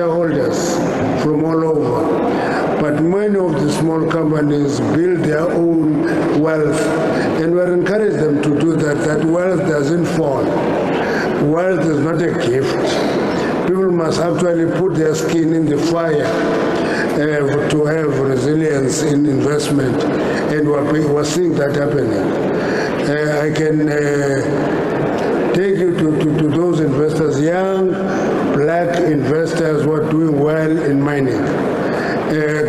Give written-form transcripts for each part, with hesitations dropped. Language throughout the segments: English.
shareholders from all over. But many of the small companies build their own wealth, and we encourage them to do that. That wealth doesn't fall. Wealth is not a gift. People must actually put their skin in the fire to have resilience in investment, and we're seeing that happening. I can take you to those investors, young black investors who are doing well in mining.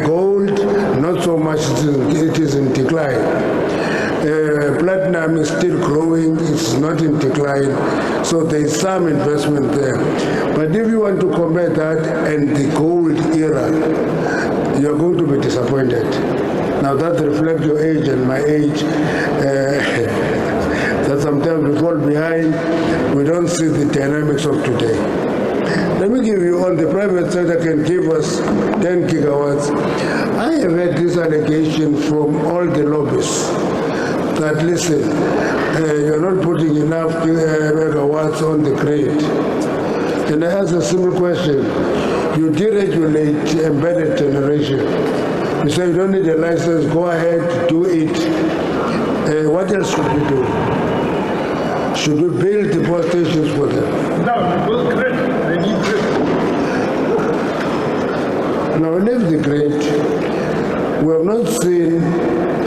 Gold, not so much, it is in decline. Platinum is still growing, it's not in decline, so there is some investment there. But if you want to compare that and the gold era, you're going to be disappointed. Now that reflects your age and my age, that sometimes we fall behind, we don't see the dynamics of today. Let me give you, on the private sector can give us 10 gigawatts. I have had this allegation from all the lobbyists that, listen, you're not putting enough megawatts on the grid. And I ask a simple question. You deregulate embedded generation. You say you don't need a license, go ahead, do it. What else should we do? Should we build the power stations for them? No, we build grid. They need grid. Now, leave the grid. We have not seen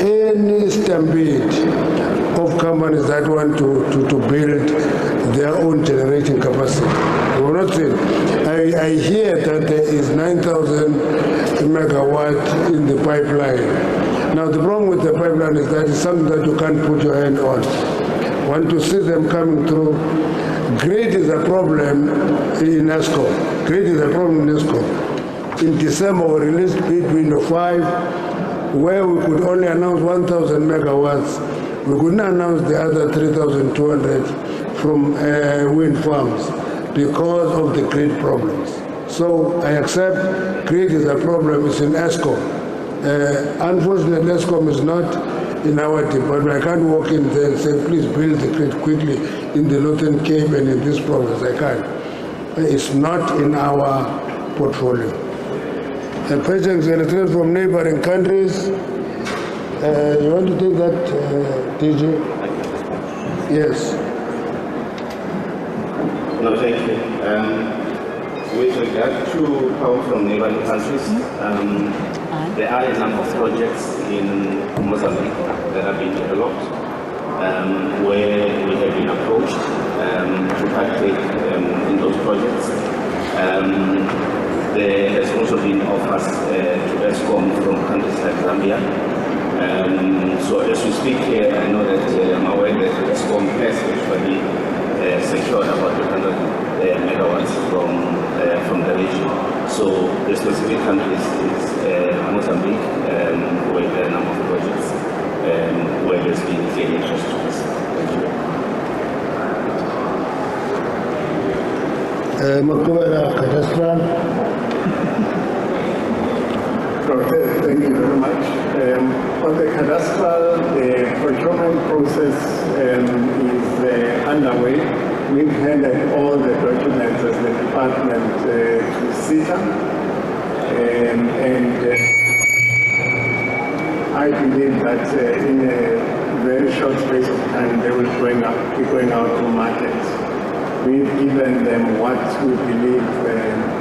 any stampede of companies that want to build their own generating capacity. We have not seen. I hear that there is 9,000 megawatt in the pipeline. Now, the problem with the pipeline is that it's something that you can't put your hand on. Want to see them coming through. Grid is a problem in ESCO. Grid is a problem in ESCO. In December, we released bid window 5, where we could only announce 1,000 megawatts. We couldn't announce the other 3,200 from wind farms because of the grid problems. So I accept grid is a problem, it's in ESCO. Unfortunately, ESCOM is not in our department. I can't walk in there and say, please build the grid quickly in the Northern Cape and in this province. I can't. It's not in our portfolio. And patients electricity from neighboring countries. You want to take that, DJ? Yes. No, thank you. With regard to power from neighboring countries, there are a number of projects in Mozambique that have been developed where we have been approached to partake in those projects. There has also been offers to ESCOM from countries like Zambia. So as we speak here, I know that I'm aware that ESCOM has actually secured about 200 megawatts from the region. So the specific countries is Mozambique, where there are a number of projects where there's been clear interest to us. Thank you very much. On the cadastral, the procurement process is underway. We've handed all the documents as the department to CETA, and I believe that in a very short space of time they will be going out to market. We've given them what we believe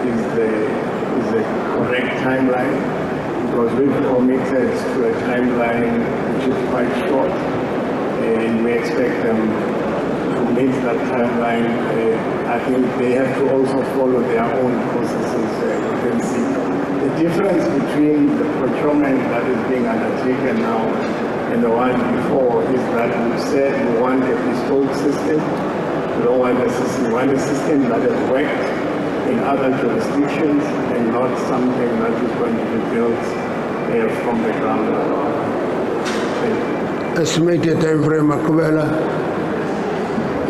is the correct timeline, because we've committed to a timeline which is quite short, and we expect them to meet that timeline. I think they have to also follow their own processes within CETA. The difference between the procurement that is being undertaken now and the one before is that we said we want a bespoke system. We don't want a system. We want a system that has worked in other jurisdictions and not something that is going to be built from the ground up. Thank you. Estimated time frame, Akubela?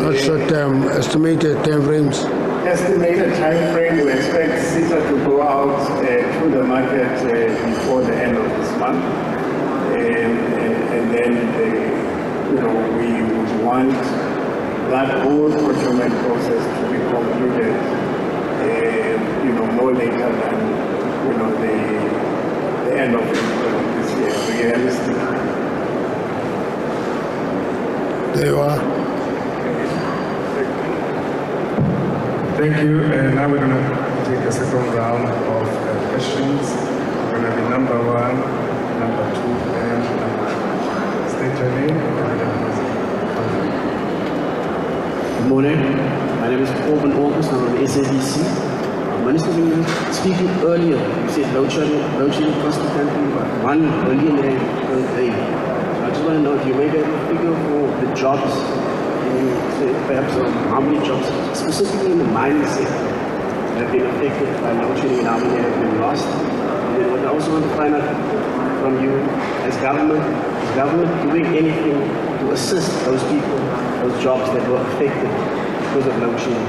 Not short term, estimated time frames? Estimated time frame, we expect CETA to go out to the market before the end of this month. And then, we would want that whole procurement process to be concluded, no later than the end of this year, realistic. There you are. Thank you. And now we're going to take a second round of questions. We're going to be number 1, number 2, and number 3. State your name. Good morning. My name is Corbin August. I'm on the SABC. Minister, when you were speaking earlier, you said load shedding cost the country about R1 billion per day. So I just want to know if you maybe have a figure for the jobs, perhaps how many jobs, specifically in the mining sector, have been affected by load shedding and how many have been lost. And then what I also want to find out from you, as government, is government doing anything to assist those people, those jobs that were affected because of load shedding?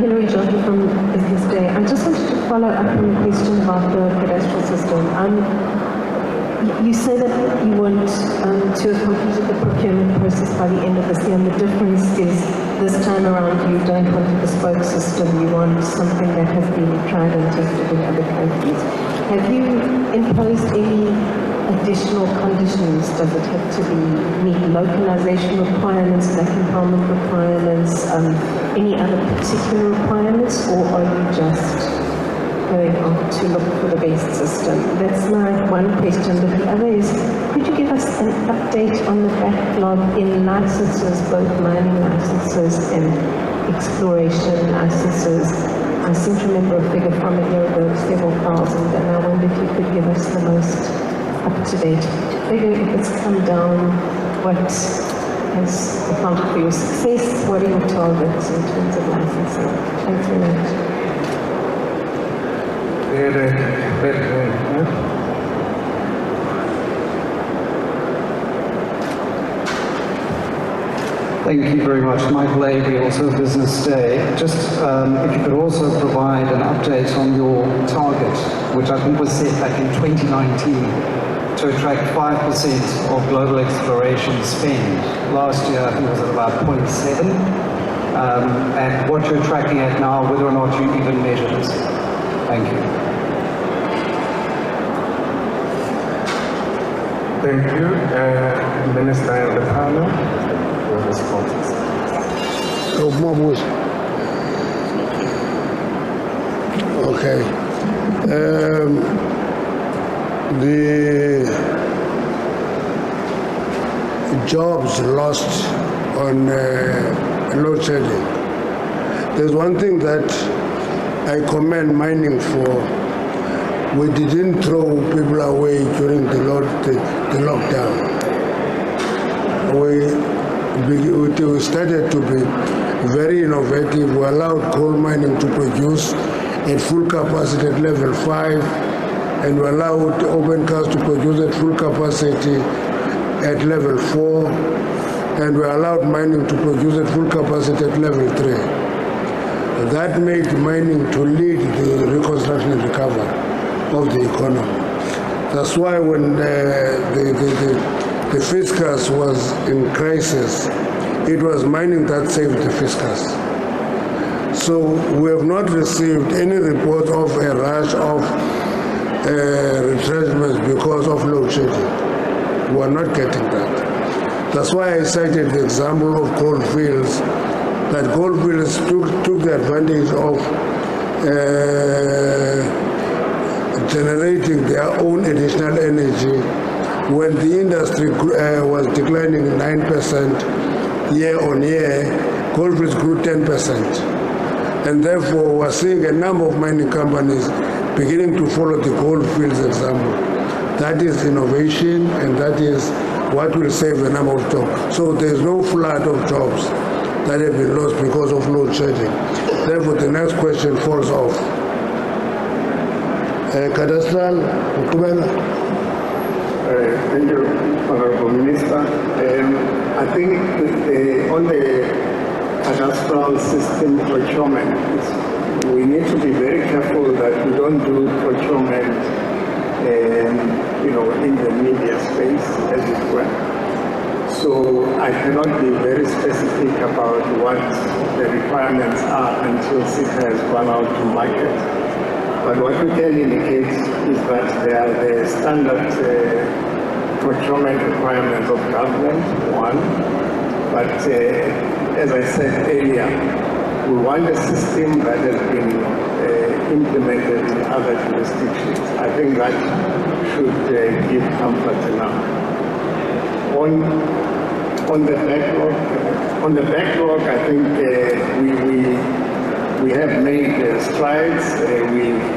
Hilary Jolly from Business Day. I just wanted to follow up on the question about the cadastral system. You say that you want to have completed the procurement process by the end of this year, and the difference is this time around you don't want a bespoke system, you want something that has been tried and tested in other countries. Have you imposed any additional conditions? Does it have to meet localization requirements, black empowerment requirements, any other particular requirements, or are you just going on to look for the best system? That's my one question. But the other is, could you give us an update on the backlog in licenses, both mining licenses and exploration licenses? I seem to remember a figure from a year ago, several thousand, and I wonder if you could give us the most up-to-date figure. If it's come down, what has accounted for your success? What are your targets in terms of licensing? Thanks very much. Thank you very much. Michael Avery, also Business Day. Just if you could also provide an update on your target, which I think was set back in 2019, to attract 5% of global exploration spend. Last year, I think it was at about 0.7, and what you're tracking at now, whether or not you even measure this. Thank you. Thank you. Minister and the panel, your responses. Okay. The jobs lost on load shedding. There's one thing that I commend mining for. We didn't throw people away during the lockdown. We started to be very innovative. We allowed coal mining to produce at full capacity at level 5, and we allowed open cast to produce at full capacity at level 4, and we allowed mining to produce at full capacity at level 3. That made mining to lead the reconstruction and recovery of the economy. That's why when the fiscus was in crisis, it was mining that saved the fiscus. So we have not received any report of a rush of retrenchments because of load shedding. We are not getting that. That's why I cited the example of coal fields, that coal fields took the advantage of generating their own additional energy when the industry was declining 9% year on year. Coal fields grew 10%, and therefore we're seeing a number of mining companies beginning to follow the coal fields example. That is innovation, and that is what will save a number of jobs. So there's no flood of jobs that have been lost because of load shedding. Therefore, the next question falls off. Cadastral, thank you, Honorable Minister. I think on the cadastral system procurement, we need to be very careful that we don't do procurement in the media space, as it were. So I cannot be very specific about what the requirements are until SICA has gone out to market. But what we can indicate is that they are the standard procurement requirements of government, one. But as I said earlier, we want a system that has been implemented in other jurisdictions. I think that should give comfort enough. On the backlog, I think we have made strides. We've